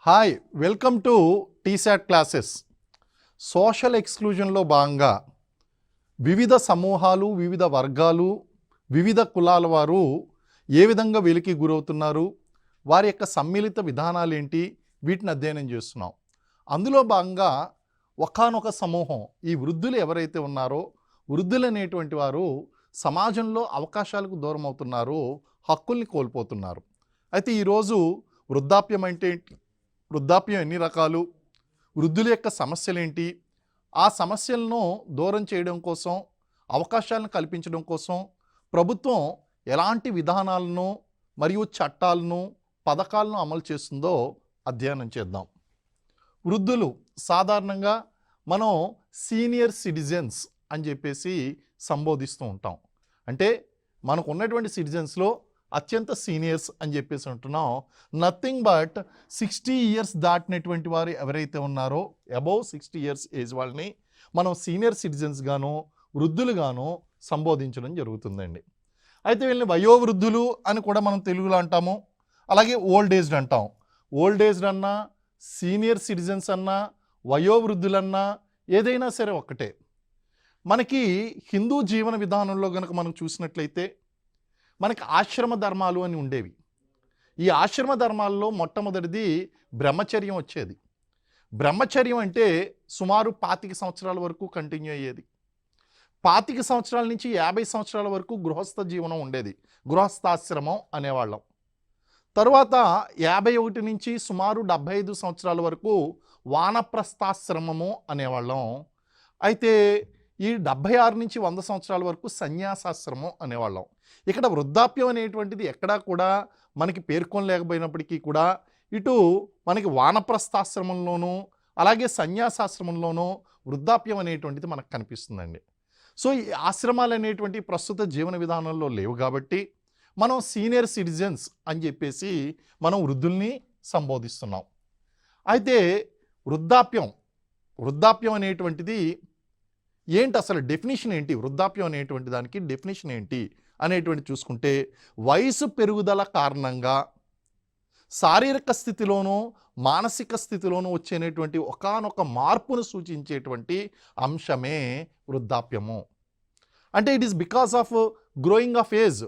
Hi welcome to TSAT classes. Social ఎక్స్క్లూజన్లో భాగంగా వివిధ సమూహాలు, వివిధ వర్గాలు, వివిధ కులాల వారు ఏ విధంగా వెలికి గురవుతున్నారు, వారి యొక్క సమ్మిళిత విధానాలు ఏంటి, వీటిని అధ్యయనం చేస్తున్నాం. అందులో భాగంగా ఒకానొక సమూహం, ఈ వృద్ధులు ఎవరైతే ఉన్నారో, వృద్ధులు అనేటువంటి వారు సమాజంలో అవకాశాలకు దూరం అవుతున్నారు, హక్కుల్ని కోల్పోతున్నారు. అయితే ఈరోజు వృద్ధాప్యం అంటే ఏంటి, వృద్ధాప్యం ఎన్ని రకాలు, వృద్ధుల యొక్క సమస్యలు ఏంటి, ఆ సమస్యలను దూరం చేయడం కోసం, అవకాశాలను కల్పించడం కోసం ప్రభుత్వం ఎలాంటి విధానాలను మరియు చట్టాలను, పథకాలను అమలు చేస్తుందో అధ్యయనం చేద్దాం. వృద్ధులు సాధారణంగా మనం సీనియర్ సిటిజన్స్ అని చెప్పేసి సంబోధిస్తూ ఉంటాం. అంటే మనకు ఉన్నటువంటి సిటిజన్స్లో అత్యంత సీనియర్స్ అని చెప్పేసి ఉంటున్నాం. నథింగ్ బట్ 60 ఇయర్స్ దాటినటువంటి వారు ఎవరైతే ఉన్నారో, అబౌవ్ 60 ఇయర్స్ ఏజ్ వాళ్ళని మనం సీనియర్ సిటిజన్స్ గాను, వృద్ధులుగాను సంబోధించడం జరుగుతుందండి. అయితే వీళ్ళని వయోవృద్ధులు అని కూడా మనం తెలుగులో అంటాము, అలాగే ఓల్డ్ ఏజ్డ్ అంటాం. ఓల్డ్ ఏజ్డ్ అన్నా, సీనియర్ సిటిజన్స్ అన్నా, వయోవృద్ధులన్నా ఏదైనా సరే ఒక్కటే. మనకి హిందూ జీవన విధానంలో కనుక మనం చూసినట్లయితే మనకి ఆశ్రమ ధర్మాలు అని ఉండేవి. ఈ ఆశ్రమ ధర్మాల్లో మొట్టమొదటిది బ్రహ్మచర్యం వచ్చేది. బ్రహ్మచర్యం అంటే సుమారు 25 సంవత్సరాల వరకు కంటిన్యూ అయ్యేది. 25 సంవత్సరాల నుంచి 50 సంవత్సరాల వరకు గృహస్థ జీవనం ఉండేది, గృహస్థాశ్రమం అనేవాళ్ళం. తరువాత 51 నుంచి సుమారు 75 సంవత్సరాల వరకు వానప్రస్థాశ్రమము అనేవాళ్ళం. అయితే ఈ 76 నుంచి 100 సంవత్సరాల వరకు సన్యాసాశ్రమం అనేవాళ్ళం. ఇక్కడ వృద్ధాప్యం అనేటువంటిది ఎక్కడా కూడా మనకి పేర్కొనలేకపోయినప్పటికీ కూడా ఇటు మనకి వానప్రస్థాశ్రమంలోనూ అలాగే సన్యాసాశ్రమంలోనూ వృద్ధాప్యం అనేటువంటిది మనకు కనిపిస్తుందండి. సో ఈ ఆశ్రమాలు అనేటువంటి ప్రస్తుత జీవన విధానంలో లేవు కాబట్టి మనం సీనియర్ సిటిజన్స్ అని చెప్పేసి మనం వృద్ధుల్ని సంబోధిస్తున్నాం. అయితే వృద్ధాప్యం అనేటువంటిది ఏంటి, అసలు డెఫినేషన్ ఏంటి, వృద్ధాప్యం అనేటువంటి దానికి డెఫినేషన్ ఏంటి అనేటువంటి చూసుకుంటే, వయసు పెరుగుదల కారణంగా శారీరక స్థితిలోనూ మానసిక స్థితిలోనూ వచ్చేటువంటి ఒకానొక మార్పును సూచించేటువంటి అంశమే వృద్ధాప్యము. అంటే it is because of growing of age.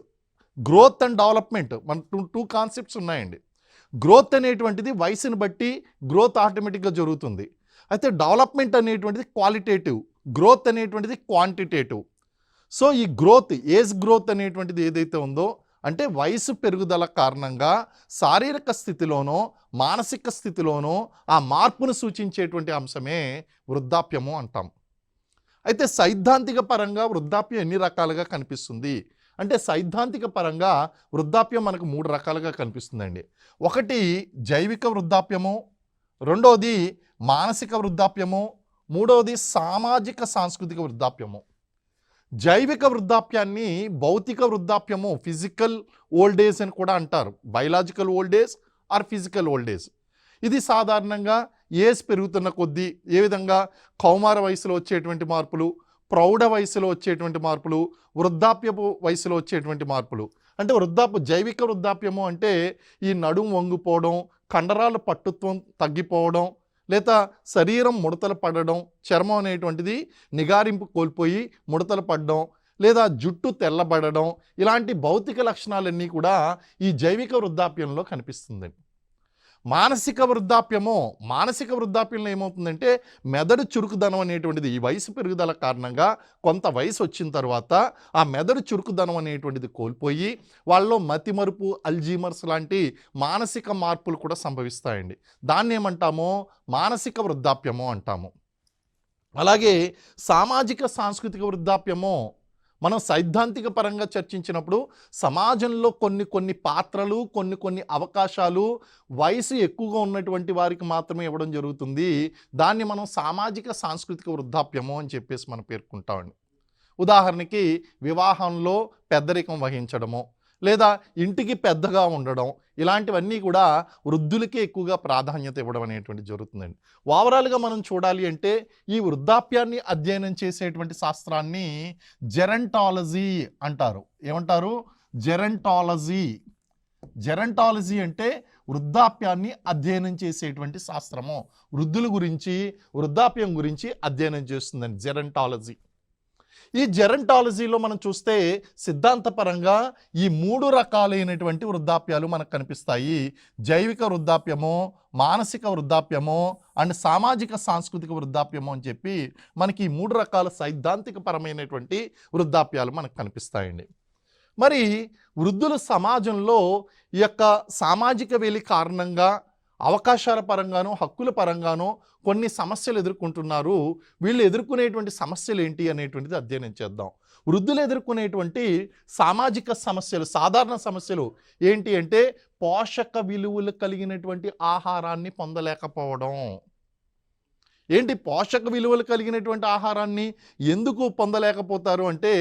Growth and development, మన టూ కాన్సెప్ట్స్ ఉన్నాయండి. గ్రోత్ అనేటువంటిది వయసుని బట్టి గ్రోత్ ఆటోమేటిక్గా జరుగుతుంది. అయితే డెవలప్మెంట్ అనేటువంటిది క్వాలిటేటివ్, గ్రోత్ అనేటువంటిది క్వాంటిటేటివ్. సో ఈ గ్రోత్, ఏజ్ గ్రోత్ అనేటువంటిది ఏదైతే ఉందో, అంటే వయసు పెరుగుదల కారణంగా శారీరక స్థితిలోనో మానసిక స్థితిలోనో ఆ మార్పును సూచించేటువంటి అంశమే వృద్ధాప్యము అంటాం. అయితే సైద్ధాంతిక పరంగా వృద్ధాప్యం ఎన్ని రకాలుగా కనిపిస్తుంది అంటే, సైద్ధాంతిక పరంగా వృద్ధాప్యం మనకు 3 రకాలుగా కనిపిస్తుందండి. ఒకటి జైవిక వృద్ధాప్యము, రెండోది మానసిక వృద్ధాప్యము, మూడవది సామాజిక సాంస్కృతిక వృద్ధాప్యము. జైవిక వృద్ధాప్యాన్ని భౌతిక వృద్ధాప్యము, ఫిజికల్ ఓల్డ్ ఏజ్ అని కూడా అంటారు. Biological old age or physical old age. ఇది సాధారణంగా ఏజ్ పెరుగుతున్న కొద్దీ ఏ విధంగా కౌమార వయసులో వచ్చేటువంటి మార్పులు, ప్రౌఢ వయసులో వచ్చేటువంటి మార్పులు, వృద్ధాప్యపు వయసులో వచ్చేటువంటి మార్పులు. అంటే జైవిక వృద్ధాప్యము అంటే ఈ నడుము వంగిపోవడం, కండరాల పట్టుత్వం తగ్గిపోవడం, లేదా శరీరం ముడతలు పడడం, చర్మం అనేటువంటిది నిగారింపు కోల్పోయి ముడతలు పడడం, లేదా జుట్టు తెల్లబడడం, ఇలాంటి భౌతిక లక్షణాలన్నీ కూడా ఈ జైవిక వృద్ధాప్యంలో కనిపిస్తుంది. మానసిక వృద్ధాప్యంలో ఏమవుతుందంటే, మెదడు చురుకుదనం అనేటువంటిది ఈ వయసు పెరుగుదల కారణంగా కొంత వయసు వచ్చిన తర్వాత ఆ మెదడు చురుకుదనం అనేటువంటిది కోల్పోయి వాళ్ళలో మతిమరుపు, అల్జీమర్స్ లాంటి మానసిక మార్పులు కూడా సంభవిస్తాయండి. దాన్ని ఏమంటామో మానసిక వృద్ధాప్యము అంటాము. అలాగే సామాజిక సాంస్కృతిక వృద్ధాప్యము మనం సైద్ధాంతిక పరంగా చర్చించినప్పుడు, సమాజంలో కొన్ని పాత్రలు, కొన్ని అవకాశాలు వయసు ఎక్కువగా ఉన్నటువంటి వారికి మాత్రమే ఇవ్వడం జరుగుతుంది. దాన్ని మనం సామాజిక సాంస్కృతిక వృద్ధాప్యము అని చెప్పేసి మనం పేర్కొంటామండి. ఉదాహరణకి వివాహంలో పెద్దరికం వహించడము, లేదా ఇంటికి పెద్దగా ఉండడం, ఇలాంటివన్నీ కూడా వృద్ధులకే ఎక్కువగా ప్రాధాన్యత ఇవ్వడం అనేటువంటి జరుగుతుందండి. ఓవరాల్గా మనం చూడాలి అంటే ఈ వృద్ధాప్యాన్ని అధ్యయనం చేసేటువంటి శాస్త్రాన్ని జెరంటాలజీ అంటారు. ఏమంటారు? జెరంటాలజీ. జెరంటాలజీ అంటే వృద్ధాప్యాన్ని అధ్యయనం చేసేటువంటి శాస్త్రము. వృద్ధుల గురించి, వృద్ధాప్యం గురించి అధ్యయనం చేస్తుందండి జెరంటాలజీ. ఈ జెరంటాలజీలో మనం చూస్తే సిద్ధాంతపరంగా ఈ 3 రకాలైనటువంటి వృద్ధాప్యాలు మనకు కనిపిస్తాయి. జైవిక వృద్ధాప్యము, మానసిక వృద్ధాప్యము అండ్ సామాజిక సాంస్కృతిక వృద్ధాప్యము అని చెప్పి మనకి ఈ 3 రకాల సైద్ధాంతిక పరమైనటువంటి వృద్ధాప్యాలు మనకు కనిపిస్తాయండి. మరి వృద్ధుల సమాజంలో ఈ యొక్క సామాజిక వేలి కారణంగా అవకాశాల పరంగానో హక్కుల పరంగానో కొన్ని సమస్యలు ఎదుర్కొంటున్నారు. వీళ్ళు ఎదుర్కొనేటువంటి సమస్యలు ఏంటి అనేటువంటిది అధ్యయనం చేద్దాం. వృద్ధులు ఎదుర్కొనేటువంటి సామాజిక సమస్యలు, సాధారణ సమస్యలు ఏంటి అంటే పోషక విలువలు కలిగినటువంటి ఆహారాన్ని పొందలేకపోవడం. ఏంటి పోషక విలువలు కలిగినటువంటి ఆహారాన్ని ఎందుకు పొందలేకపోతారు అంటే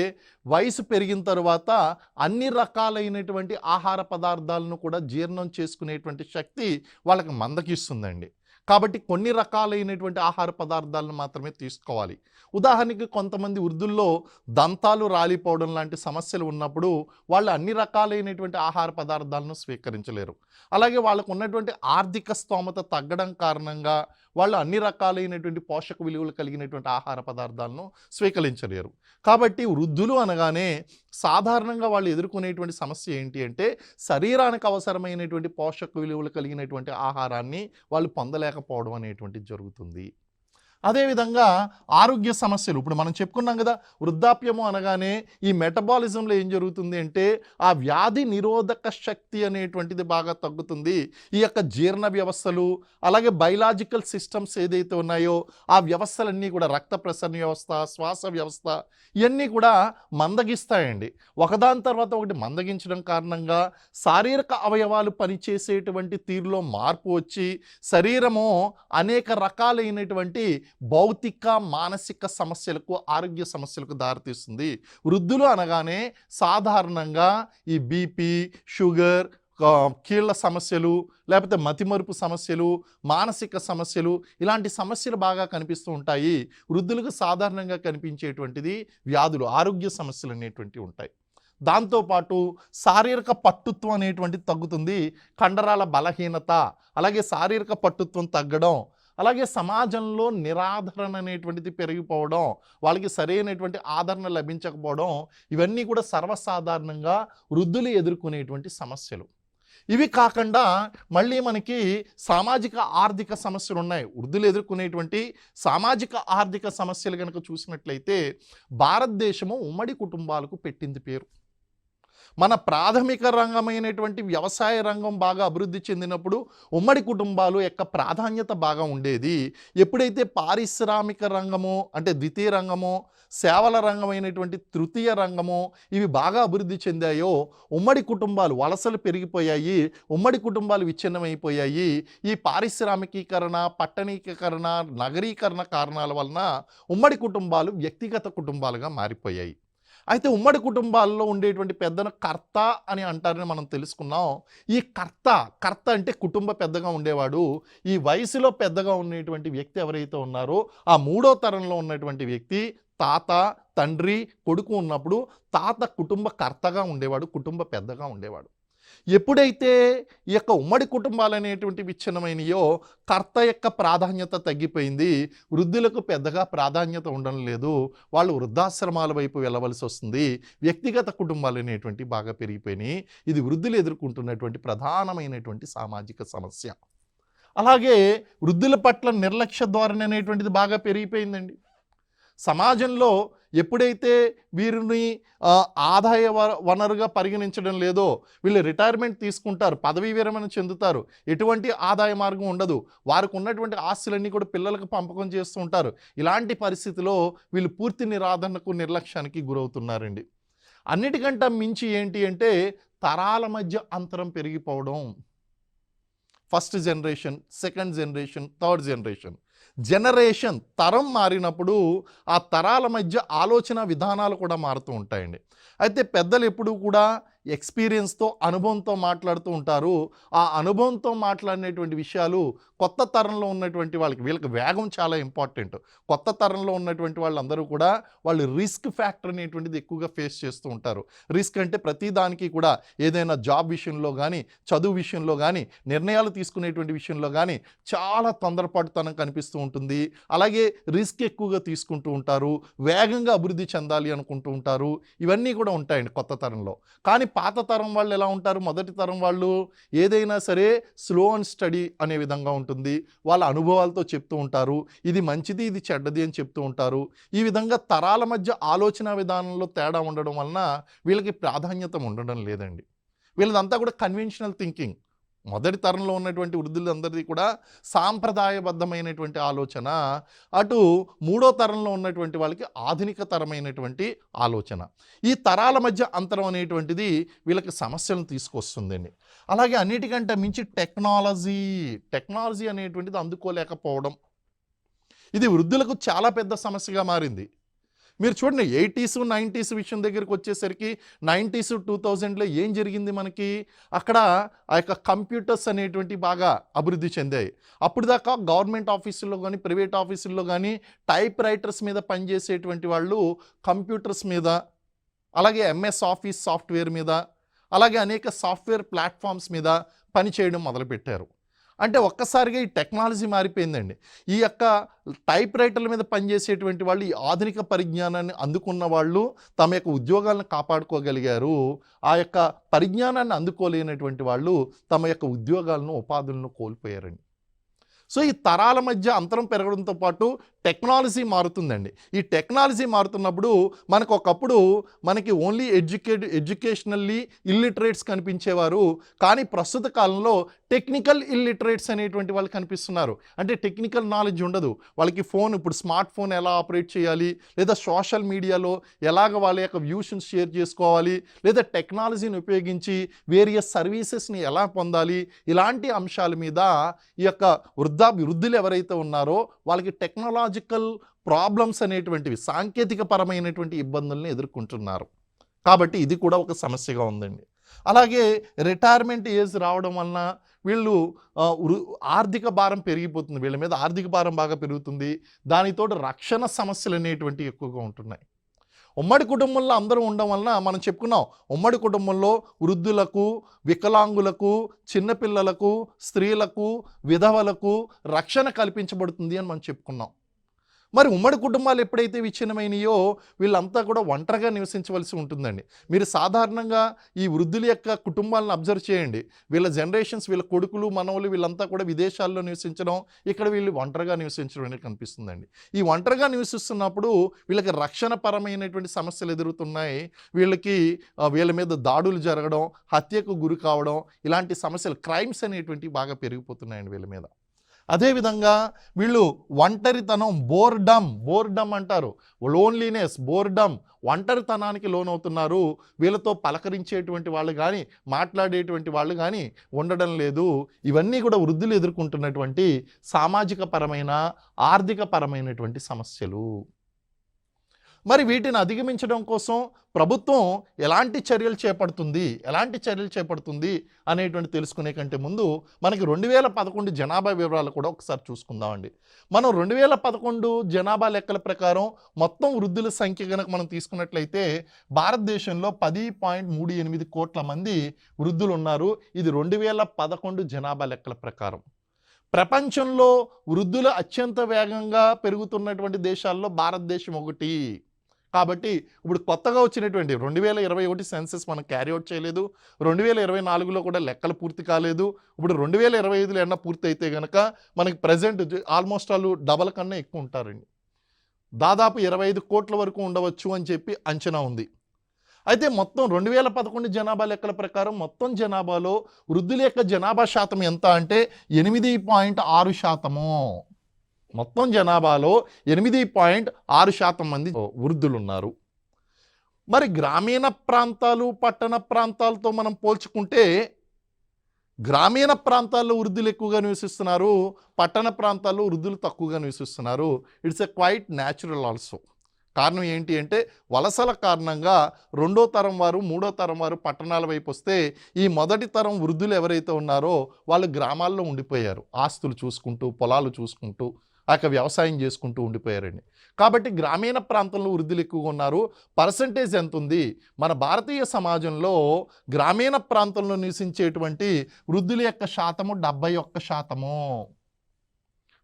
వయసు పెరిగిన తర్వాత అన్ని రకాలైనటువంటి ఆహార పదార్థాలను కూడా జీర్ణం చేసుకునేటువంటి శక్తి వాళ్ళకి మందకిస్తుందండి. కాబట్టి కొన్ని రకాలైనటువంటి ఆహార పదార్థాలను మాత్రమే తీసుకోవాలి. ఉదాహరణకి కొంతమంది వృద్ధుల్లో దంతాలు రాలిపోవడం లాంటి సమస్యలు ఉన్నప్పుడు వాళ్ళు అన్ని రకాలైనటువంటి ఆహార పదార్థాలను స్వీకరించలేరు. అలాగే వాళ్ళకు ఉన్నటువంటి ఆర్థిక స్తోమత తగ్గడం కారణంగా వాళ్ళు అన్ని రకాలైనటువంటి పోషక విలువలు కలిగినటువంటి ఆహార పదార్థాలను స్వీకరించలేరు. కాబట్టి వృద్ధులు అనగానే సాధారణంగా వాళ్ళు ఎదుర్కొనేటువంటి సమస్య ఏంటి అంటే శరీరానికి అవసరమైనటువంటి పోషక విలువలు కలిగినటువంటి ఆహారాన్ని వాళ్ళు పొందలేకపోవడం అనేటువంటిది జరుగుతుంది. అదేవిధంగా ఆరోగ్య సమస్యలు, ఇప్పుడు మనం చెప్పుకున్నాం కదా, వృద్ధాప్యము అనగానే ఈ మెటబాలిజంలో ఏం జరుగుతుంది అంటే ఆ వ్యాధి నిరోధక శక్తి అనేటువంటిది బాగా తగ్గుతుంది. ఈ యొక్క జీర్ణ వ్యవస్థలు అలాగే బయలాజికల్ సిస్టమ్స్ ఏదైతే ఉన్నాయో ఆ వ్యవస్థలన్నీ కూడా రక్త ప్రసరణ వ్యవస్థ, శ్వాస వ్యవస్థ ఇవన్నీ కూడా మందగిస్తాయండి. ఒకదాని తర్వాత ఒకటి మందగించడం కారణంగా శారీరక అవయవాలు పనిచేసేటువంటి తీరులో మార్పు వచ్చి శరీరము అనేక రకాలైనటువంటి భౌతిక మానసిక సమస్యలకు, ఆరోగ్య సమస్యలకు దారితీస్తుంది. వృద్ధులు అనగానే సాధారణంగా ఈ బీపీ, షుగర్, కీళ్ళ సమస్యలు, లేకపోతే మతిమరుపు సమస్యలు, మానసిక సమస్యలు ఇలాంటి సమస్యలు బాగా కనిపిస్తూ ఉంటాయి. వృద్ధులకు సాధారణంగా కనిపించేటువంటిది వ్యాధులు, ఆరోగ్య సమస్యలు అనేటువంటివి ఉంటాయి. దాంతోపాటు శారీరక పట్టుత్వం అనేటువంటిది తగ్గుతుంది. కండరాల బలహీనత, అలాగే శారీరక పట్టుత్వం తగ్గడం, అలాగే సమాజంలో నిరాదరణ అనేటువంటిది పెరిగిపోవడం, వాళ్ళకి సరైనటువంటి ఆదరణ లభించకపోవడం ఇవన్నీ కూడా సర్వసాధారణంగా వృద్ధులు ఎదుర్కొనేటువంటి సమస్యలు. ఇవి కాకుండా మళ్ళీ మనకి సామాజిక ఆర్థిక సమస్యలు ఉన్నాయి. వృద్ధులు ఎదుర్కొనేటువంటి సామాజిక ఆర్థిక సమస్యలు కనుక చూసినట్లయితే భారతదేశము ఉమ్మడి కుటుంబాలకు పెట్టింది పేరు. మన ప్రాథమిక రంగమైనటువంటి వ్యవసాయ రంగం బాగా అభివృద్ధి చెందినప్పుడు ఉమ్మడి కుటుంబాలు యొక్క ప్రాధాన్యత బాగా ఉండేది. ఎప్పుడైతే పారిశ్రామిక రంగము అంటే ద్వితీయ రంగము, సేవల రంగమైనటువంటి తృతీయ రంగము ఇవి బాగా అభివృద్ధి చెందాయో ఉమ్మడి కుటుంబాలు వలసలు పెరిగిపోయాయి, ఉమ్మడి కుటుంబాలు విచ్ఛిన్నమైపోయాయి. ఈ పారిశ్రామికీకరణ, పట్టణీకరణ, నగరీకరణ కారణాల వలన ఉమ్మడి కుటుంబాలు వ్యక్తిగత కుటుంబాలుగా మారిపోయాయి. అయితే ఉమ్మడి కుటుంబాల్లో ఉండేటువంటి పెద్దను కర్త అని అంటారని మనం తెలుసుకున్నాం. ఈ కర్త అంటే కుటుంబ పెద్దగా ఉండేవాడు. ఈ వయసులో పెద్దగా ఉండేటువంటి వ్యక్తి ఎవరైతే ఉన్నారో ఆ 3వ తరంలో ఉన్నటువంటి వ్యక్తి తాత, తండ్రి, కొడుకు ఉన్నప్పుడు తాత కుటుంబ కర్తగా ఉండేవాడు, కుటుంబ పెద్దగా ఉండేవాడు. ఎప్పుడైతే ఈ యొక్క ఉమ్మడి కుటుంబాలు అనేటువంటి విచ్ఛిన్నమైనయో కర్త యొక్క ప్రాధాన్యత తగ్గిపోయింది. వృద్ధులకు పెద్దగా ప్రాధాన్యత ఉండడం లేదు. వాళ్ళు వృద్ధాశ్రమాల వైపు వెళ్ళవలసి వస్తుంది. వ్యక్తిగత కుటుంబాలు అనేటువంటి బాగా పెరిగిపోయినాయి. ఇది వృద్ధులు ఎదుర్కొంటున్నటువంటి ప్రధానమైనటువంటి సామాజిక సమస్య. అలాగే వృద్ధుల పట్ల నిర్లక్ష్య ధోరణి అనేటువంటిది బాగా పెరిగిపోయిందండి. సమాజంలో ఎప్పుడైతే వీరిని ఆదాయ వనరుగా పరిగణించడం లేదో, వీళ్ళు రిటైర్మెంట్ తీసుకుంటారు, పదవీ విరమణ చెందుతారు, ఎటువంటి ఆదాయ మార్గం ఉండదు, వారికి ఉన్నటువంటి ఆస్తులన్నీ కూడా పిల్లలకు పంపకం చేస్తూ ఉంటారు. ఇలాంటి పరిస్థితిలో వీళ్ళు పూర్తి నిరాదరణకు, నిర్లక్ష్యానికి గురవుతున్నారండి. అన్నిటికంటే మించి ఏంటి అంటే తరాల మధ్య అంతరం పెరిగిపోవడం. First generation, second generation, third generation తరం మారినప్పుడు ఆ తరాల మధ్య ఆలోచన విధానాలు కూడా మారుతూ ఉంటాయండి. అయితే పెద్దలు ఎప్పుడూ కూడా ఎక్స్పీరియన్స్తో అనుభవంతో మాట్లాడుతూ ఉంటారు. ఆ అనుభవంతో మాట్లాడినటువంటి విషయాలు కొత్త తరంలో ఉన్నటువంటి వీళ్ళకి వేగం చాలా ఇంపార్టెంట్. కొత్త తరంలో ఉన్నటువంటి వాళ్ళందరూ కూడా వాళ్ళు రిస్క్ ఫ్యాక్టర్ అనేటువంటిది ఎక్కువగా ఫేస్ చేస్తూ ఉంటారు. రిస్క్ అంటే ప్రతి దానికి కూడా ఏదైనా జాబ్ విషయంలో కానీ, చదువు విషయంలో కానీ, నిర్ణయాలు తీసుకునేటువంటి విషయంలో కానీ చాలా తొందరపాటుతనం కనిపిస్తూ ఉంటుంది. అలాగే రిస్క్ ఎక్కువగా తీసుకుంటూ ఉంటారు, వేగంగా అభివృద్ధి చెందాలి అనుకుంటూ ఉంటారు. ఇవన్నీ కూడా ఉంటాయండి కొత్త తరంలో. కానీ పాత తరం వాళ్ళు ఎలా ఉంటారు? మొదటి తరం వాళ్ళు ఏదైనా సరే స్లో అండ్ స్టడీ అనే విధంగా ఉంటుంది. వాళ్ళ అనుభవాలతో చెప్తూ ఉంటారు, ఇది మంచిది ఇది చెడ్డది అని చెప్తూ ఉంటారు. ఈ విధంగా తరాల మధ్య ఆలోచన విధానంలో తేడా ఉండడం వలన వీళ్ళకి ప్రాధాన్యత ఉండడం లేదండి. వీళ్ళదంతా కూడా కన్వెన్షనల్ థింకింగ్. మొదటి తరంలో ఉన్నటువంటి వృద్ధులందరిది కూడా సాంప్రదాయబద్ధమైనటువంటి ఆలోచన, అటు మూడో తరంలో ఉన్నటువంటి వాళ్ళకి ఆధునిక తరమైనటువంటి ఆలోచన. ఈ తరాల మధ్య అంతరం అనేటువంటిది వీళ్ళకి సమస్యలను తీసుకొస్తుందండి. అలాగే అన్నిటికంటే మించి టెక్నాలజీ అనేటువంటిది అందుకోలేకపోవడం, ఇది వృద్ధులకు చాలా పెద్ద సమస్యగా మారింది. మీరు చూడండి 80s 90s విషయం దగ్గరికి వచ్చేసరికి 90s 2000లో ఏం జరిగింది మనకి? అక్కడ ఆ యొక్క కంప్యూటర్స్ అనేటువంటి బాగా అభివృద్ధి చెందాయి. అప్పుడు దాకా గవర్నమెంట్ ఆఫీసుల్లో కానీ, ప్రైవేట్ ఆఫీసుల్లో కానీ టైప్ రైటర్స్ మీద పనిచేసేటువంటి వాళ్ళు కంప్యూటర్స్ మీద, అలాగే ఎంఎస్ ఆఫీస్ సాఫ్ట్వేర్ మీద, అలాగే అనేక సాఫ్ట్వేర్ ప్లాట్ఫామ్స్ మీద పనిచేయడం మొదలుపెట్టారు. అంటే ఒక్కసారిగా ఈ టెక్నాలజీ మారిపోయిందండి. ఈ యొక్క టైప్ రైటర్ల మీద పనిచేసేటువంటి వాళ్ళు, ఈ ఆధునిక పరిజ్ఞానాన్ని అందుకున్న వాళ్ళు తమ యొక్క ఉద్యోగాలను కాపాడుకోగలిగారు. ఆ యొక్క పరిజ్ఞానాన్ని అందుకోలేనటువంటి వాళ్ళు తమ యొక్క ఉద్యోగాలను, ఉపాధులను కోల్పోయారండి. సో ఈ తరాల మధ్య అంతరం పెరగడంతో పాటు టెక్నాలజీ మారుతుందండి. ఈ టెక్నాలజీ మారుతున్నప్పుడు మనకి ఓన్లీ ఎడ్యుకేషనల్లీ ఇల్లిటరేట్స్ కనిపించేవారు. కానీ ప్రస్తుత కాలంలో టెక్నికల్ ఇల్లిటరేట్స్ అనేటువంటి వాళ్ళు కనిపిస్తున్నారు. అంటే టెక్నికల్ నాలెడ్జ్ ఉండదు వాళ్ళకి. ఇప్పుడు స్మార్ట్ ఫోన్ ఎలా ఆపరేట్ చేయాలి, లేదా సోషల్ మీడియాలో ఎలాగ వాళ్ళ యొక్క వ్యూస్ని షేర్ చేసుకోవాలి, లేదా టెక్నాలజీని ఉపయోగించి వేరియస్ సర్వీసెస్ని ఎలా పొందాలి, ఇలాంటి అంశాల మీద ఈ యొక్క వృద్ధులు ఎవరైతే ఉన్నారో వాళ్ళకి టెక్నాలజికల్ ప్రాబ్లమ్స్ అనేటువంటివి, సాంకేతిక పరమైనటువంటి ఇబ్బందుల్ని ఎదుర్కొంటున్నారు. కాబట్టి ఇది కూడా ఒక సమస్యగా ఉందండి. అలాగే రిటైర్మెంట్ ఏజ్ రావడం వలన వీళ్ళు ఆర్థిక భారం పెరిగిపోతుంది, వీళ్ళ మీద ఆర్థిక భారం బాగా పెరుగుతుంది. దానితో రక్షణ సమస్యలు అనేటువంటివి ఎక్కువగా ఉంటున్నాయి. ఉమ్మడి కుటుంబంలో అందరూ ఉండడం వలన మనం చెప్పుకున్నాం, ఉమ్మడి కుటుంబంలో వృద్ధులకు, వికలాంగులకు, చిన్నపిల్లలకు, స్త్రీలకు, విధవలకు రక్షణ కల్పించబడుతుంది అని మనం చెప్పుకున్నాం. మరి ఉమ్మడి కుటుంబాలు ఎప్పుడైతే విచ్ఛిన్నమైనయో వీళ్ళంతా కూడా ఒంటరిగా నివసించవలసి ఉంటుందండి. మీరు సాధారణంగా ఈ వృద్ధుల యొక్క కుటుంబాలను అబ్జర్వ్ చేయండి. వీళ్ళ జనరేషన్స్, వీళ్ళ కొడుకులు, మనవలు వీళ్ళంతా కూడా విదేశాల్లో నివసించడం, ఇక్కడ వీళ్ళు ఒంటరిగా నివసించడం అనేది కనిపిస్తుందండి. ఈ ఒంటరిగా నివసిస్తున్నప్పుడు వీళ్ళకి రక్షణ పరమైనటువంటి సమస్యలు ఎదురుతున్నాయి. వీళ్ళ మీద దాడులు జరగడం, హత్యకు గురి కావడం, ఇలాంటి సమస్యలు, క్రైమ్స్ అనేటువంటివి బాగా పెరిగిపోతున్నాయండి వీళ్ళ మీద. అదేవిధంగా వీళ్ళు ఒంటరితనం, బోర్డమ్ అంటారు, లోన్లీనెస్, ఒంటరితనానికి లోనవుతున్నారు. వీళ్ళతో పలకరించేటువంటి వాళ్ళు కానీ, మాట్లాడేటువంటి వాళ్ళు కానీ ఉండడం లేదు. ఇవన్నీ కూడా వృద్ధులు ఎదుర్కొంటున్నటువంటి సామాజిక పరమైన, ఆర్థిక పరమైనటువంటి సమస్యలు. మరి వీటిని అధిగమించడం కోసం ప్రభుత్వం ఎలాంటి చర్యలు చేపడుతుంది అనేటువంటి తెలుసుకునే కంటే ముందు మనకి 2011 జనాభా వివరాలు కూడా ఒకసారి చూసుకుందామండి. మనం 2011 జనాభా లెక్కల ప్రకారం మొత్తం వృద్ధుల సంఖ్య కనుక మనం తీసుకున్నట్లయితే భారతదేశంలో 10.38 కోట్ల మంది వృద్ధులు ఉన్నారు. ఇది 2011 జనాభా లెక్కల ప్రకారం. ప్రపంచంలో వృద్ధులు అత్యంత వేగంగా పెరుగుతున్నటువంటి దేశాల్లో భారతదేశం ఒకటి. కాబట్టి ఇప్పుడు కొత్తగా వచ్చినటువంటి 2021 సెన్సెస్ మనం క్యారీ అవుట్ చేయలేదు, 2024లో కూడా లెక్కలు పూర్తి కాలేదు. ఇప్పుడు 2025లో ఏమన్నా పూర్తి అయితే కనుక మనకి ప్రజెంట్ ఆల్మోస్ట్ వాళ్ళు డబల్ కన్నా ఎక్కువ ఉంటారండి. దాదాపు 25 కోట్ల వరకు ఉండవచ్చు అని చెప్పి అంచనా ఉంది. అయితే మొత్తం 2011 జనాభా లెక్కల ప్రకారం మొత్తం జనాభాలో వృద్ధుల యొక్క జనాభా శాతం ఎంత అంటే 8.6%. మొత్తం జనాభాలో 8.6% మంది వృద్ధులు ఉన్నారు. మరి గ్రామీణ ప్రాంతాలు, పట్టణ ప్రాంతాలతో మనం పోల్చుకుంటే గ్రామీణ ప్రాంతాల్లో వృద్ధులు ఎక్కువగా నివసిస్తున్నారు, పట్టణ ప్రాంతాల్లో వృద్ధులు తక్కువగా నివసిస్తున్నారు. It's a quite natural also. కారణం ఏంటి అంటే వలసల కారణంగా రెండో తరం వారు మూడో తరం వారు పట్టణాల వైపు వస్తే ఈ మొదటి తరం వృద్ధులు ఎవరైతే ఉన్నారో వాళ్ళు గ్రామాల్లో ఉండిపోయారు, ఆస్తులు చూసుకుంటూ పొలాలు చూసుకుంటూ వ్యవసాయం చేసుకుంటూ ఉండిపోయారండి. కాబట్టి గ్రామీణ ప్రాంతంలో వృద్ధులు ఎక్కువగా ఉన్నారు. పర్సంటేజ్ ఎంత ఉంది? మన భారతీయ సమాజంలో గ్రామీణ ప్రాంతంలో నివసించేటువంటి వృద్ధుల యొక్క శాతము 71%.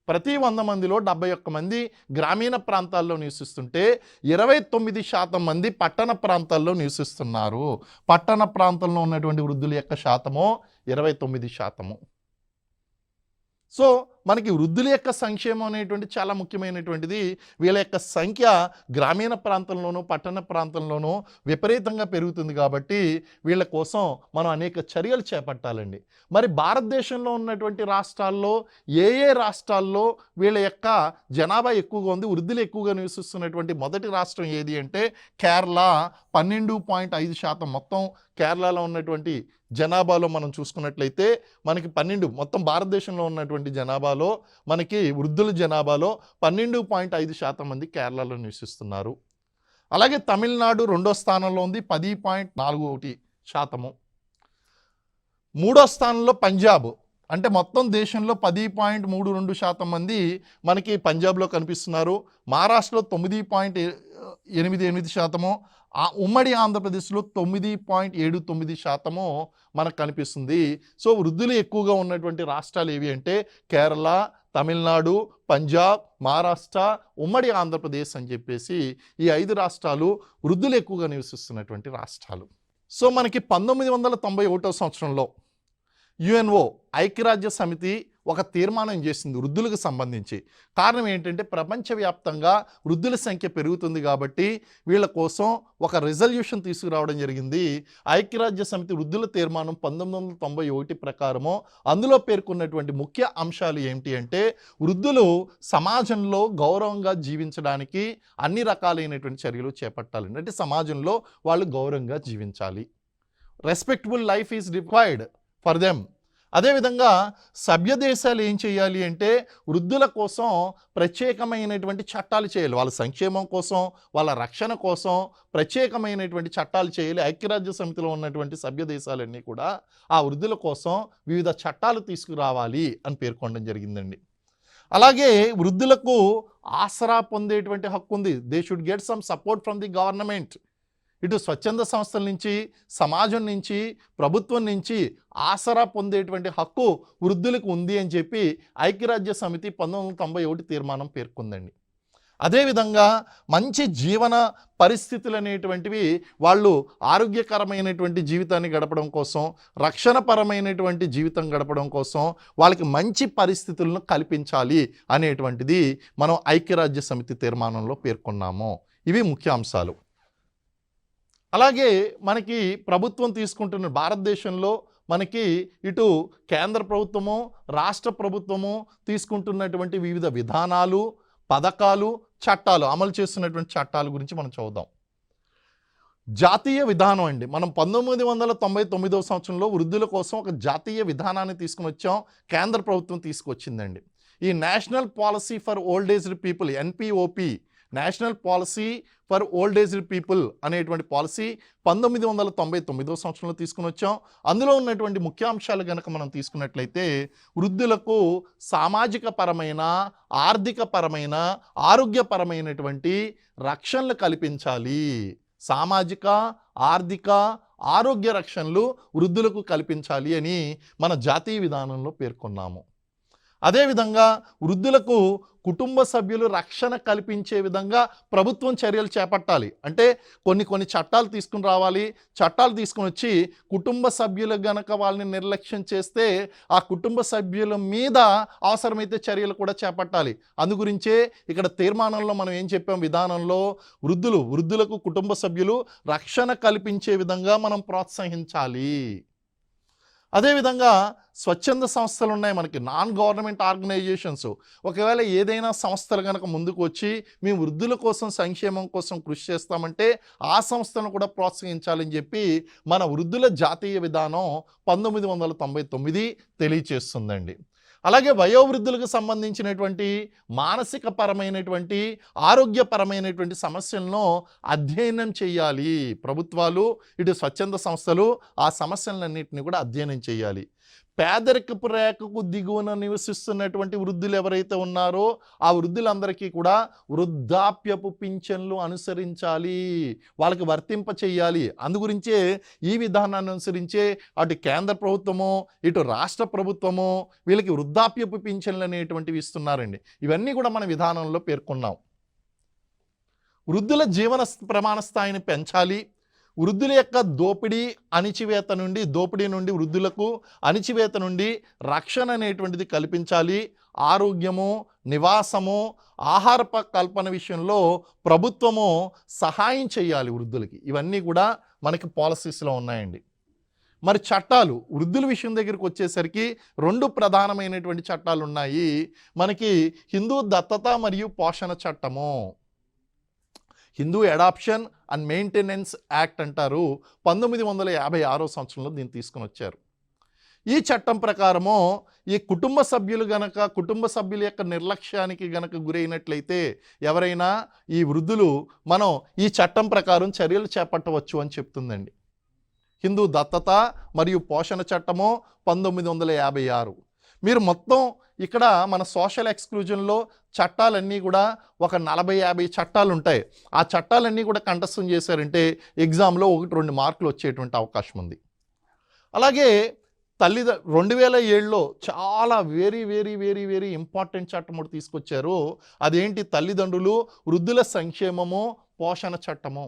ప్రతి 100 మందిలో 71 మంది గ్రామీణ ప్రాంతాల్లో నివసిస్తుంటే 29% మంది పట్టణ ప్రాంతాల్లో నివసిస్తున్నారు. పట్టణ ప్రాంతంలో ఉన్నటువంటి వృద్ధుల యొక్క శాతము 29%. సో మనకి వృద్ధుల యొక్క సంక్షేమం అనేటువంటి చాలా ముఖ్యమైనటువంటిది. వీళ్ళ యొక్క సంఖ్య గ్రామీణ ప్రాంతంలోనూ పట్టణ ప్రాంతంలోనూ విపరీతంగా పెరుగుతుంది. కాబట్టి వీళ్ళ కోసం మనం అనేక చర్యలు చేపట్టాలండి. మరి భారతదేశంలో ఉన్నటువంటి రాష్ట్రాల్లో ఏ రాష్ట్రాల్లో వీళ్ళ యొక్క జనాభా ఎక్కువగా ఉంది, వృద్ధులు ఎక్కువగా నివసిస్తున్నటువంటి మొదటి రాష్ట్రం ఏది అంటే కేరళ. 12.5% మొత్తం కేరళలో ఉన్నటువంటి జనాభాలో మనం చూసుకున్నట్లయితే మనకి 12 మొత్తం భారతదేశంలో ఉన్నటువంటి జనాభాలో మనకి వృద్ధుల జనాభాలో 12.5% మంది కేరళలో నివసిస్తున్నారు. అలాగే తమిళనాడు రెండో స్థానంలో ఉంది, 10.41%. మూడో స్థానంలో పంజాబ్, అంటే మొత్తం దేశంలో 10.32% మంది మనకి పంజాబ్లో కనిపిస్తున్నారు. మహారాష్ట్రలో 9.88%, ఉమ్మడి ఆంధ్రప్రదేశ్లో 9.79% మనకు కనిపిస్తుంది. సో వృద్ధులు ఎక్కువగా ఉన్నటువంటి రాష్ట్రాలు ఏవి అంటే కేరళ, తమిళనాడు, పంజాబ్, మహారాష్ట్ర, ఉమ్మడి ఆంధ్రప్రదేశ్ అని చెప్పేసి ఈ 5 రాష్ట్రాలు వృద్ధులు ఎక్కువగా నివసిస్తున్నటువంటి రాష్ట్రాలు. సో మనకి 1991వ సంవత్సరంలో యుఎన్ఓ ఐక్యరాజ్య సమితి ఒక తీర్మానం చేసింది వృద్ధులకు సంబంధించి. కారణం ఏంటంటే ప్రపంచవ్యాప్తంగా వృద్ధుల సంఖ్య పెరుగుతుంది కాబట్టి వీళ్ళ కోసం ఒక రిజల్యూషన్ తీసుకురావడం జరిగింది. ఐక్యరాజ్య సమితి వృద్ధుల తీర్మానం 1991 ప్రకారము అందులో పేర్కొన్నటువంటి ముఖ్య అంశాలు ఏంటి అంటే వృద్ధులు సమాజంలో గౌరవంగా జీవించడానికి అన్ని రకాలైనటువంటి చర్యలు చేపట్టాలండి. అంటే సమాజంలో వాళ్ళు గౌరవంగా జీవించాలి. Respectable life is required for them. అదేవిధంగా సభ్య దేశాలు ఏం చేయాలి అంటే వృద్ధుల కోసం ప్రత్యేకమైనటువంటి చట్టాలు చేయాలి. వాళ్ళ సంక్షేమం కోసం, వాళ్ళ రక్షణ కోసం ప్రత్యేకమైనటువంటి చట్టాలు చేయాలి. ఐక్యరాజ్య సమితిలో ఉన్నటువంటి సభ్య దేశాలన్నీ కూడా ఆ వృద్ధుల కోసం వివిధ చట్టాలు తీసుకురావాలి అని పేర్కొనడం జరిగిందండి. అలాగే వృద్ధులకు ఆసరా పొందేటువంటి హక్కు ఉంది. They should get some support from the government. ఇటు స్వచ్ఛంద సంస్థల నుంచి, సమాజం నుంచి, ప్రభుత్వం నుంచి ఆసరా పొందేటువంటి హక్కు వృద్ధులకు ఉంది అని చెప్పి ఐక్యరాజ్య సమితి 1991 తీర్మానం పేర్కొందండి. అదేవిధంగా మంచి జీవన పరిస్థితులు అనేటువంటివి వాళ్ళు ఆరోగ్యకరమైనటువంటి జీవితాన్ని గడపడం కోసం, రక్షణపరమైనటువంటి జీవితం గడపడం కోసం వాళ్ళకి మంచి పరిస్థితులను కల్పించాలి అనేటువంటిది మనం ఐక్యరాజ్య సమితి తీర్మానంలో పేర్కొన్నాము. ఇవి ముఖ్య అంశాలు. అలాగే మనకి ప్రభుత్వం తీసుకుంటున్న భారతదేశంలో మనకి ఇటు కేంద్ర ప్రభుత్వము, రాష్ట్ర ప్రభుత్వము తీసుకుంటున్నటువంటి వివిధ విధానాలు, పథకాలు, చట్టాలు, అమలు చేస్తున్నటువంటి చట్టాల గురించి మనం చూద్దాం. జాతీయ విధానం అండి. మనం 1999వ సంవత్సరంలో వృద్ధుల కోసం ఒక జాతీయ విధానాన్ని తీసుకుని వచ్చాం. కేంద్ర ప్రభుత్వం తీసుకొచ్చిందండి. ఈ national policy for old aged people, NPOP, national policy for old aged people అనేటువంటి పాలసీ 1999వ సంవత్సరంలో తీసుకుని వచ్చాం. అందులో ఉన్నటువంటి ముఖ్యాంశాలు కనుక మనం తీసుకున్నట్లయితే వృద్ధులకు సామాజిక పరమైన, ఆర్థిక పరమైన, ఆరోగ్యపరమైనటువంటి రక్షణలు కల్పించాలి. సామాజిక, ఆర్థిక, ఆరోగ్య రక్షణలు వృద్ధులకు కల్పించాలి అని మన జాతీయ విధానంలో పేర్కొన్నాము. అదేవిధంగా వృద్ధులకు కుటుంబ సభ్యులు రక్షణ కల్పించే విధంగా ప్రభుత్వం చర్యలు చేపట్టాలి. అంటే కొన్ని చట్టాలు తీసుకుని రావాలి. చట్టాలు తీసుకుని వచ్చి కుటుంబ సభ్యులు గనక వాళ్ళని నిర్లక్ష్యం చేస్తే ఆ కుటుంబ సభ్యుల మీద అవసరమైతే చర్యలు కూడా చేపట్టాలి. అందుగురించే ఇక్కడ తీర్మానంలో మనం ఏం చెప్పాం, విధానంలో వృద్ధులకు కుటుంబ సభ్యులు రక్షణ కల్పించే విధంగా మనం ప్రోత్సహించాలి. అదేవిధంగా స్వచ్ఛంద సంస్థలు ఉన్నాయి మనకి, నాన్ గవర్నమెంట్ ఆర్గనైజేషన్స్. ఒకవేళ ఏదైనా సంస్థలు కనుక ముందుకు వచ్చి మేము వృద్ధుల కోసం, సంక్షేమం కోసం కృషి చేస్తామంటే ఆ సంస్థను కూడా ప్రోత్సహించాలని చెప్పి మన వృద్ధుల జాతీయ విధానం 1999 తెలియచేస్తుందండి. అలాగే వయోవృద్ధులకు సంబంధించినటువంటి మానసిక పరమైనటువంటి ఆరోగ్యపరమైనటువంటి సమస్యలను అధ్యయనం చేయాలి ప్రభుత్వాలు, ఇటు స్వచ్ఛంద సంస్థలు ఆ సమస్యలన్నింటినీ కూడా అధ్యయనం చేయాలి. పేదరికపు రేఖకు దిగువన నివసిస్తున్నటువంటి వృద్ధులు ఎవరైతే ఉన్నారో ఆ వృద్ధులందరికీ కూడా వృద్ధాప్యపు పింఛన్లు అనుసరించాలి, వాళ్ళకి వర్తింప చేయాలి. అందుగురించే ఈ విధానాన్ని అనుసరించే అటు కేంద్ర ప్రభుత్వము ఇటు రాష్ట్ర ప్రభుత్వము వీళ్ళకి వృద్ధాప్యపు పింఛన్లు అనేటువంటివి ఇస్తున్నారండి. ఇవన్నీ కూడా మన విధానంలో పేర్కొన్నాం. వృద్ధుల జీవన ప్రమాణ స్థాయిని పెంచాలి. వృద్ధుల యొక్క దోపిడీ నుండి వృద్ధులకు అణిచివేత నుండి రక్షణ అనేటువంటిది కల్పించాలి. ఆరోగ్యము, నివాసము, ఆహార కల్పన విషయంలో ప్రభుత్వము సహాయం చేయాలి వృద్ధులకి. ఇవన్నీ కూడా మనకి పాలసీస్లో ఉన్నాయండి. మరి చట్టాలు, వృద్ధుల విషయం దగ్గరికి వచ్చేసరికి 2 ప్రధానమైనటువంటి చట్టాలు ఉన్నాయి మనకి. హిందూ దత్తత మరియు పోషణ చట్టము, Hindu adoption and maintenance act అంటారు. 1956 సంవత్సరంలో దీన్ని తీసుకుని వచ్చారు. ఈ చట్టం ప్రకారము ఈ కుటుంబ సభ్యుల యొక్క నిర్లక్ష్యానికి గనక గురైనట్లయితే ఎవరైనా ఈ వృద్ధులు మనం ఈ చట్టం ప్రకారం చర్యలు చేపట్టవచ్చు అని చెప్తుందండి. హిందూ దత్తత మరియు పోషణ చట్టము 1956. మీరు మొత్తం ఇక్కడ మన సోషల్ ఎక్స్క్లూజన్లో చట్టాలన్నీ కూడా ఒక 40-50 చట్టాలు ఉంటాయి. ఆ చట్టాలన్నీ కూడా కంఠస్థం చేశారంటే ఎగ్జామ్లో 1-2 మార్కులు వచ్చేటువంటి అవకాశం ఉంది. అలాగే 2007లో చాలా very very very very important చట్టం ఒకటి తీసుకొచ్చారు. అదేంటి? తల్లిదండ్రులు వృద్ధుల సంక్షేమము పోషణ చట్టము,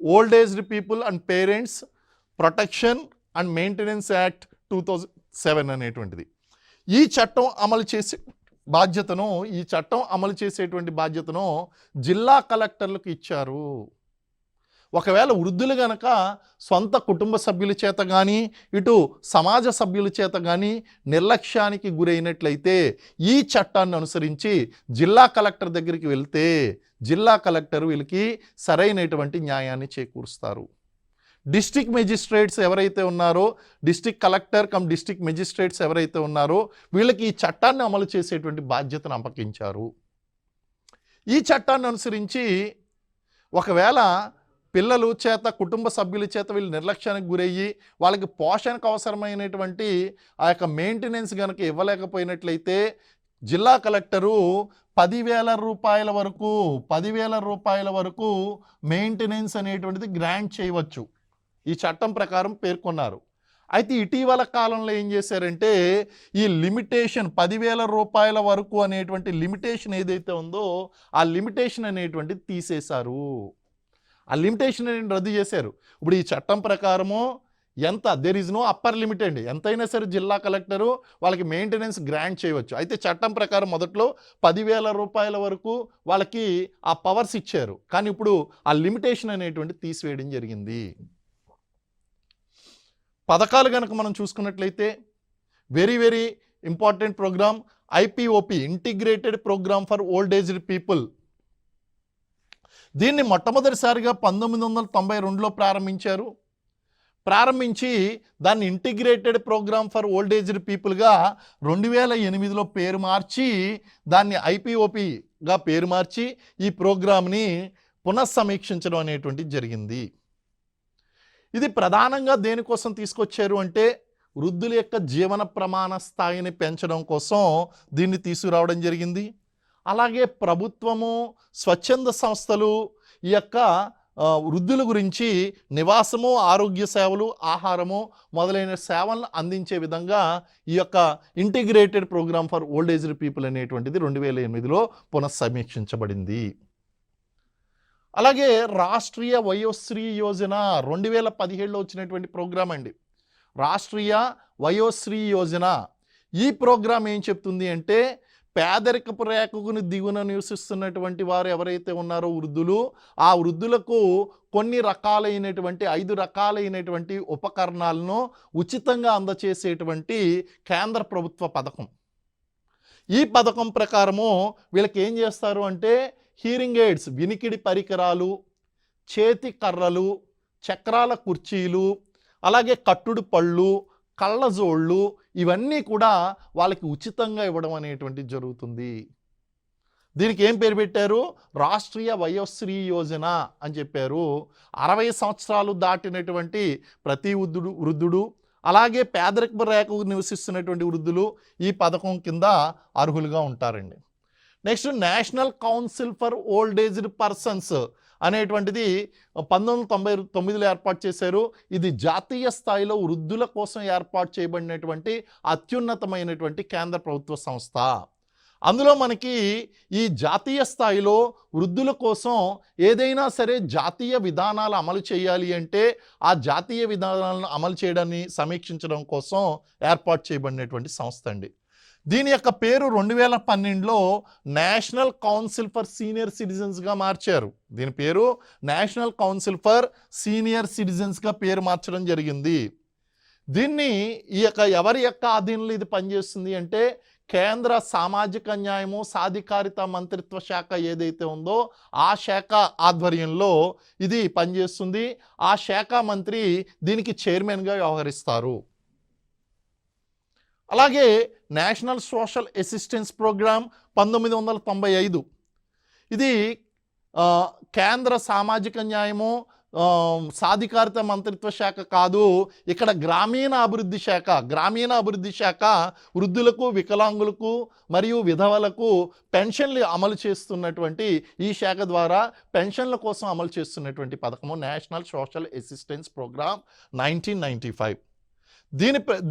old aged people and parents protection and maintenance act 2007 అనేటువంటిది. ఈ చట్టం అమలు చేసేటువంటి బాధ్యతను జిల్లా కలెక్టర్లకు ఇచ్చారు. ఒకవేళ వృద్ధులు గనక సొంత కుటుంబ సభ్యుల చేత కానీ ఇటు సమాజ సభ్యుల చేత కానీ నిర్లక్ష్యానికి గురైనట్లయితే ఈ చట్టాన్ని అనుసరించి జిల్లా కలెక్టర్ దగ్గరికి వెళ్తే జిల్లా కలెక్టర్ వీళ్ళకి సరైనటువంటి న్యాయాన్ని చేకూరుస్తారు. డిస్ట్రిక్ట్ మెజిస్ట్రేట్స్ ఎవరైతే ఉన్నారో, district collector come district magistrates ఎవరైతే ఉన్నారో వీళ్ళకి ఈ చట్టాన్ని అమలు చేసేటువంటి బాధ్యతను అప్పగించారు. ఈ చట్టాన్ని అనుసరించి ఒకవేళ పిల్లలు చేత కుటుంబ సభ్యుల చేత వీళ్ళు నిర్లక్ష్యానికి గురయ్యి వాళ్ళకి పోషణకు అవసరమైనటువంటి ఆ యొక్క మెయింటెనెన్స్ కనుక ఇవ్వలేకపోయినట్లయితే జిల్లా కలెక్టరు 10,000 రూపాయల వరకు మెయింటెనెన్స్ అనేటువంటిది గ్రాంట్ చేయవచ్చు. ఈ చట్టం ప్రకారం పేర్కొన్నారు. అయితే ఇటీవల కాలంలో ఏం చేశారంటే ఈ లిమిటేషన్ 10,000 రూపాయల వరకు అనేటువంటి లిమిటేషన్ ఏదైతే ఉందో ఆ లిమిటేషన్ అనేటువంటిది తీసేశారు. ఆ లిమిటేషన్ అనేది రద్దు చేశారు. ఇప్పుడు ఈ చట్టం ప్రకారము there is no upper limit అండి. ఎంతైనా సరే జిల్లా కలెక్టరు వాళ్ళకి మెయింటెనెన్స్ గ్రాంట్ చేయవచ్చు. అయితే చట్టం ప్రకారం మొదట్లో 10,000 రూపాయల వరకు వాళ్ళకి ఆ పవర్స్ ఇచ్చారు. కానీ ఇప్పుడు ఆ లిమిటేషన్ అనేటువంటి తీసివేయడం జరిగింది. పథకాలు కనుక మనం చూసుకున్నట్లయితే very very important program IPOP, integrated program for old aged people. దీన్ని మొట్టమొదటిసారిగా 1992లో ప్రారంభించి దాన్ని integrated program for old aged పీపుల్గా 2008లో పేరు మార్చి దాన్ని ఐపీఓపిగా పేరు మార్చి ఈ ప్రోగ్రామ్ని పునఃసమీక్షించడం అనేటువంటిది జరిగింది. ఇది ప్రధానంగా దేనికోసం తీసుకొచ్చారు అంటే వృద్ధుల యొక్క జీవన ప్రమాణ స్థాయిని పెంచడం కోసం దీన్ని తీసుకురావడం జరిగింది. అలాగే ప్రభుత్వము, స్వచ్ఛంద సంస్థలు ఈ యొక్క వృద్ధుల గురించి నివాసము, ఆరోగ్య సేవలు, ఆహారము మొదలైన సేవలను అందించే విధంగా ఈ యొక్క integrated program for old aged people అనేటువంటిది 2008లో పునఃసమీక్షించబడింది. అలాగే రాష్ట్రీయ వయోశ్రీ యోజన 2017లో వచ్చినటువంటి ప్రోగ్రాం అండి. రాష్ట్రీయ వయోశ్రీ యోజన ఈ ప్రోగ్రాం ఏం చెప్తుంది అంటే పేదరికపు రేఖకు దిగువన నివసిస్తున్నటువంటి వారు ఎవరైతే ఉన్నారో వృద్ధులు, ఆ వృద్ధులకు కొన్ని రకాలైనటువంటి 5 రకాలైనటువంటి ఉపకరణాలను ఉచితంగా అందచేసేటువంటి కేంద్ర ప్రభుత్వ పథకం. ఈ పథకం ప్రకారము వీళ్ళకి ఏం చేస్తారు అంటే హీరింగ్ ఎయిడ్స్, వినికిడి పరికరాలు, చేతి కర్రలు, చక్రాల కుర్చీలు, అలాగే కట్టుడు పళ్ళు, కళ్ళజోళ్ళు ఇవన్నీ కూడా వాళ్ళకి ఉచితంగా ఇవ్వడం అనేటువంటిది జరుగుతుంది. దీనికి ఏం పేరు పెట్టారు? రాష్ట్రీయ వయోశ్రీ యోజన అని చెప్పారు. 60 సంవత్సరాలు దాటినటువంటి ప్రతి వృద్ధుడు అలాగే పేదరికపు రేఖకు నివసిస్తున్నటువంటి వృద్ధులు ఈ పథకం కింద అర్హులుగా ఉంటారండి. Next national council for old aged persons అనేటువంటిది 1999లో ఏర్పాటు చేశారు. ఇది జాతీయ స్థాయిలో వృద్ధుల కోసం ఏర్పాటు చేయబడినటువంటి అత్యున్నతమైనటువంటి కేంద్ర ప్రభుత్వ సంస్థ. అందులో మనకి ఈ జాతీయ స్థాయిలో వృద్ధుల కోసం ఏదైనా సరే జాతీయ విధానాలు అమలు చేయాలి అంటే ఆ జాతీయ విధానాలను అమలు చేయడాన్ని సమీక్షించడం కోసం ఏర్పాటు చేయబడినటువంటి సంస్థ అండి. దీని యొక్క పేరు 2012లో నేషనల్ కౌన్సిల్ ఫర్ సీనియర్ సిటిజన్స్గా మార్చారు. దీని పేరు నేషనల్ కౌన్సిల్ ఫర్ సీనియర్ సిటిజన్స్గా పేరు మార్చడం జరిగింది. దీన్ని ఎవరి యొక్క ఆధీనంలో ఇది పనిచేస్తుంది అంటే కేంద్ర సామాజిక న్యాయము సాధికారిత మంత్రిత్వ శాఖ ఏదైతే ఉందో ఆ శాఖ ఆధ్వర్యంలో ఇది పనిచేస్తుంది. ఆ శాఖ మంత్రి దీనికి చైర్మన్గా వ్యవహరిస్తారు. అలాగే నేషనల్ సోషల్ అసిస్టెన్స్ ప్రోగ్రామ్ 1995 ఇది కేంద్ర సామాజిక న్యాయము సాధికారిత మంత్రిత్వ శాఖ కాదు, ఇక్కడ గ్రామీణ అభివృద్ధి శాఖ వృద్ధులకు వికలాంగులకు మరియు విధవలకు పెన్షన్లు అమలు చేస్తున్నటువంటి ఈ శాఖ ద్వారా పెన్షన్ల కోసం అమలు చేస్తున్నటువంటి పథకము నేషనల్ సోషల్ అసిస్టెన్స్ ప్రోగ్రామ్ 1995.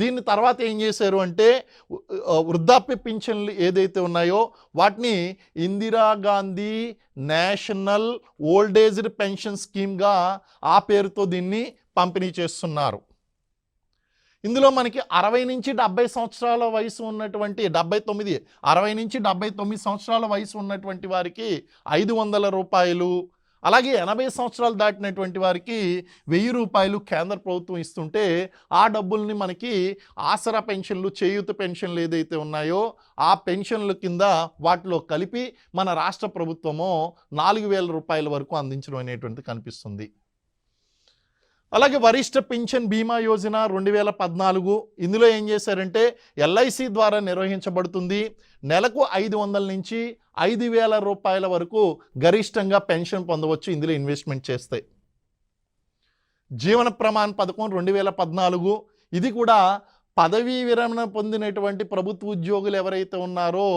దీని తర్వాత ఏం చేశారు అంటే వృద్ధాప్య పింఛన్లు ఏదైతే ఉన్నాయో వాటిని Indira Gandhi national old aged pension స్కీమ్గా ఆ పేరుతో దీన్ని పంపిణీ చేస్తున్నారు. ఇందులో మనకి 60 నుంచి 70 సంవత్సరాల వయసు ఉన్నటువంటి 60 నుంచి 79 సంవత్సరాల వయసు ఉన్నటువంటి వారికి 500 రూపాయలు, అలాగే 80 సంవత్సరాలు దాటినటువంటి వారికి 1000 రూపాయలు కేంద్ర ప్రభుత్వం ఇస్తుంటే ఆ డబ్బుల్ని మనకి ఆసరా పెన్షన్లు చేయూత పెన్షన్లు ఏదైతే ఉన్నాయో ఆ పెన్షన్ల కింద వాటిలో కలిపి మన రాష్ట్ర ప్రభుత్వము 4000 రూపాయల వరకు అందించడం అనేటువంటిది కనిపిస్తుంది. అలాగే వరిష్ఠ పింఛన్ బీమా యోజన 2014 ఇందులో ఏం చేశారంటే ఎల్ఐసి ద్వారా నిర్వహించబడుతుంది. నెలకు 500 నుంచి 5000 రూపాయల వరకు గరిష్టంగా పెన్షన్ పొందవచ్చు ఇందులో ఇన్వెస్ట్మెంట్ చేస్తే. జీవన ప్రమాణ్ పథకం 2014 ఇది కూడా పదవీ విరమణ పొందినటువంటి ప్రభుత్వ ఉద్యోగులు ఎవరైతే ఉన్నారో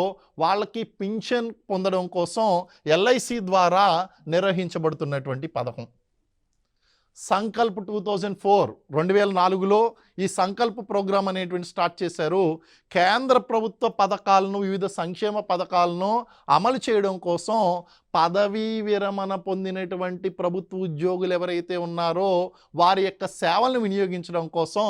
వాళ్ళకి పింఛన్ పొందడం కోసం ఎల్ఐసి ద్వారా నిర్వహించబడుతున్నటువంటి పథకం. సంకల్ప్ 2004లో ఈ సంకల్ప్ ప్రోగ్రామ్ అనేటువంటి స్టార్ట్ చేశారు. కేంద్ర ప్రభుత్వ పథకాలను వివిధ సంక్షేమ పథకాలను అమలు చేయడం కోసం పదవీ విరమణ పొందినటువంటి ప్రభుత్వ ఉద్యోగులు ఎవరైతే ఉన్నారో వారి యొక్క సేవలను వినియోగించడం కోసం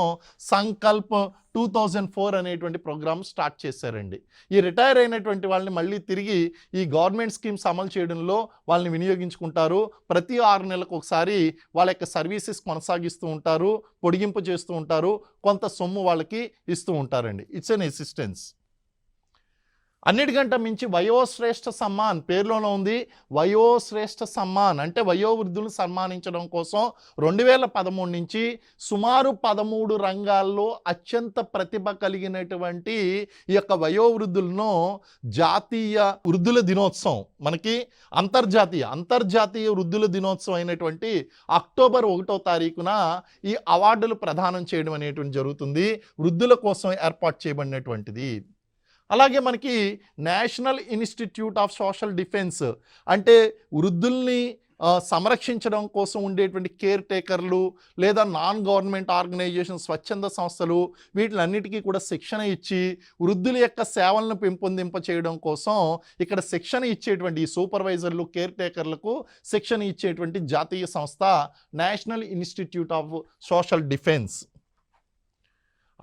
సంకల్ప్ 2004 అనేటువంటి ప్రోగ్రామ్ స్టార్ట్ చేశారండి. ఈ రిటైర్ అయినటువంటి వాళ్ళని మళ్ళీ తిరిగి ఈ గవర్నమెంట్ స్కీమ్స్ అమలు చేయడంలో వాళ్ళని వినియోగించుకుంటారు. ప్రతి 6 నెలలకు ఒకసారి వాళ్ళ యొక్క సర్వీసెస్ కొనసాగిస్తూ ఉంటారు, పొడిగింపు చేస్తూ ఉంటారు, కొంత సొమ్ము వాళ్ళకి ఇస్తూ ఉంటారండి. It's an assistance. అన్నిటికంటే మించి వయోశ్రేష్ఠ సమ్మాన్ పేరులోనే ఉంది. వయోశ్రేష్ఠ సమ్మాన్ అంటే వయోవృద్ధులను సన్మానించడం కోసం 2013 నుంచి సుమారు 13 రంగాల్లో అత్యంత ప్రతిభ కలిగినటువంటి ఈ యొక్క వయోవృద్ధులను జాతీయ వృద్ధుల దినోత్సవం మనకి అంతర్జాతీయ వృద్ధుల దినోత్సవం అయినటువంటి అక్టోబర్ 1వ తారీఖున ఈ అవార్డులు ప్రదానం చేయడం అనేటువంటి జరుగుతుంది. వృద్ధుల కోసం ఏర్పాటు చేయబడినటువంటిది. అలాగే మనకి national institute of social defence అంటే వృద్ధుల్ని సంరక్షించడం కోసం ఉండేటువంటి కేర్ టేకర్లు లేదా నాన్ గవర్నమెంట్ ఆర్గనైజేషన్ స్వచ్ఛంద సంస్థలు వీటిలన్నిటికీ కూడా శిక్షణ ఇచ్చి వృద్ధుల యొక్క సేవలను పెంపొందింప చేయడం కోసం ఇక్కడ శిక్షణ ఇచ్చేటువంటి ఈ సూపర్వైజర్లు కేర్ టేకర్లకు శిక్షణ ఇచ్చేటువంటి జాతీయ సంస్థ national institute of social defence.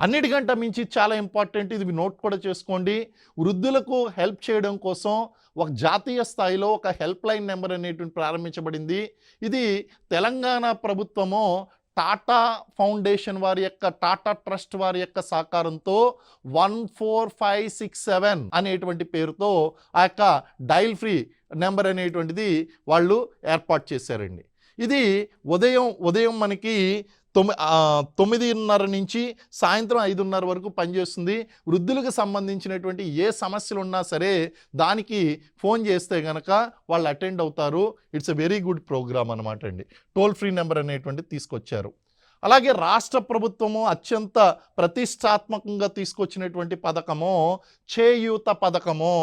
అన్నిటికంటే మించి చాలా ఇంపార్టెంట్, ఇది నోట్ కూడా చేసుకోండి. వృద్ధులకు హెల్ప్ చేయడం కోసం ఒక జాతీయ స్థాయిలో ఒక హెల్ప్ లైన్ నెంబర్ అనేటువంటి ప్రారంభించబడింది. ఇది తెలంగాణ ప్రభుత్వము టాటా ఫౌండేషన్ వారి యొక్క టాటా ట్రస్ట్ వారి యొక్క సహకారంతో 14567 అనేటువంటి పేరుతో ఆ యొక్క డయల్ ఫ్రీ నెంబర్ అనేటువంటిది వాళ్ళు ఏర్పాటు చేశారండి. ఇది ఉదయం మనకి 9:30 నుంచి సాయంత్రం 5:30 వరకు పనిచేస్తుంది. వృద్ధులకు సంబంధించినటువంటి ఏ సమస్యలు ఉన్నా సరే దానికి ఫోన్ చేస్తే కనుక వాళ్ళు అటెండ్ అవుతారు. It's a very good program అనమాట అండి. టోల్ ఫ్రీ నెంబర్ అనేటువంటిది తీసుకొచ్చారు. అలాగే రాష్ట్ర ప్రభుత్వము అత్యంత ప్రతిష్టాత్మకంగా తీసుకొచ్చినటువంటి పథకము చేయూత పథకము.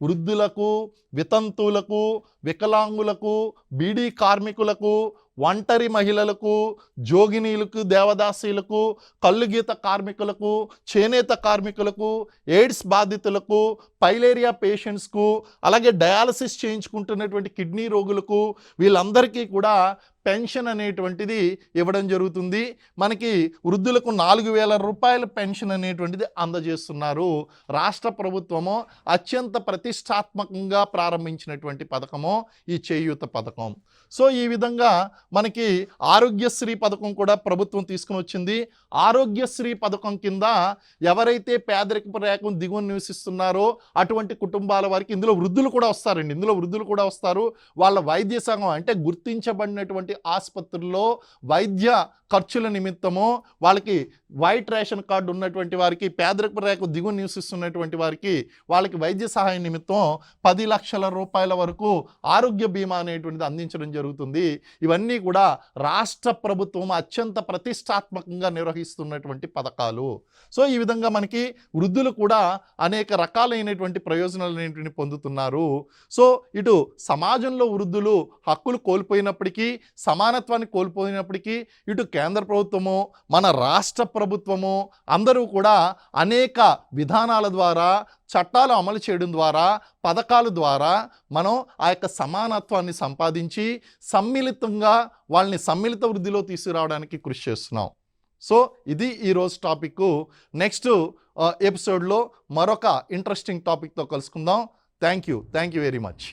వృద్ధులకు, వితంతువులకు, వికలాంగులకు, బీడీ కార్మికులకు, ఒంటరి మహిళలకు, జోగినీలకు, దేవదాసీలకు, కల్లుగీత కార్మికులకు, చేనేత కార్మికులకు, ఎయిడ్స్ బాధితులకు, పైలేరియా పేషెంట్స్కు, అలాగే డయాలసిస్ చేయించుకుంటున్నటువంటి కిడ్నీ రోగులకు, వీళ్ళందరికీ కూడా పెన్షన్ అనేటువంటిది ఇవ్వడం జరుగుతుంది. మనకి వృద్ధులకు 4,000 రూపాయల పెన్షన్ అనేటువంటిది అందజేస్తున్నారు. రాష్ట్ర ప్రభుత్వము అత్యంత ప్రతిష్టాత్మకంగా ప్రారంభించినటువంటి పథకము ఈ చేయూత పథకం. సో ఈ విధంగా మనకి ఆరోగ్యశ్రీ పథకం కూడా ప్రభుత్వం తీసుకుని వచ్చింది. ఆరోగ్యశ్రీ పథకం కింద ఎవరైతే పేదరికపు రేఖ దిగువన నివసిస్తున్నారో అటువంటి కుటుంబాల వారికి ఇందులో వృద్ధులు కూడా వస్తారండి. వృద్ధులు కూడా వస్తారు. వాళ్ళ వైద్య సంఘం అంటే గుర్తించబడినటువంటి ఆసుపత్రుల్లో వైద్య ఖర్చుల నిమిత్తము వాళ్ళకి వైట్ రేషన్ కార్డు ఉన్నటువంటి వారికి, పేదరికపు రేఖ దిగువన నివసిస్తున్నటువంటి వారికి వాళ్ళకి వైద్య సహాయం నిమిత్తం 10 లక్షల రూపాయల వరకు ఆరోగ్య బీమా అనేటువంటిది అందించడం జరుగుతుంది. ఇవన్నీ కూడా రాష్ట్ర ప్రభుత్వం అత్యంత ప్రతిష్టాత్మకంగా నిర్వహిస్తున్నటువంటి పథకాలు. సో ఈ విధంగా మనకి వృద్ధులు కూడా అనేక రకాలైనటువంటి ప్రయోజనాలు అనేటువంటి పొందుతున్నారు. సో ఇటు సమాజంలో వృద్ధులు హక్కులు కోల్పోయినప్పటికీ, సమానత్వాన్ని కోల్పోయినప్పటికీ, ఇటు కేంద్ర ప్రభుత్వము, మన రాష్ట్ర ప్రభుత్వము అందరూ కూడా అనేక విధానాల ద్వారా, చట్టాలు అమలు చేయడం ద్వారా, పథకాల ద్వారా మనం ఆ యొక్క సమానత్వాన్ని సంపాదించి సమ్మిళితంగా వాళ్ళని సమ్మిళిత వృద్ధిలో తీసుకురావడానికి కృషి చేస్తున్నాం. సో ఇది ఈరోజు టాపిక్. నెక్స్ట్ ఎపిసోడ్లో మరొక ఇంట్రెస్టింగ్ టాపిక్తో కలుసుకుందాం. Thank you very much.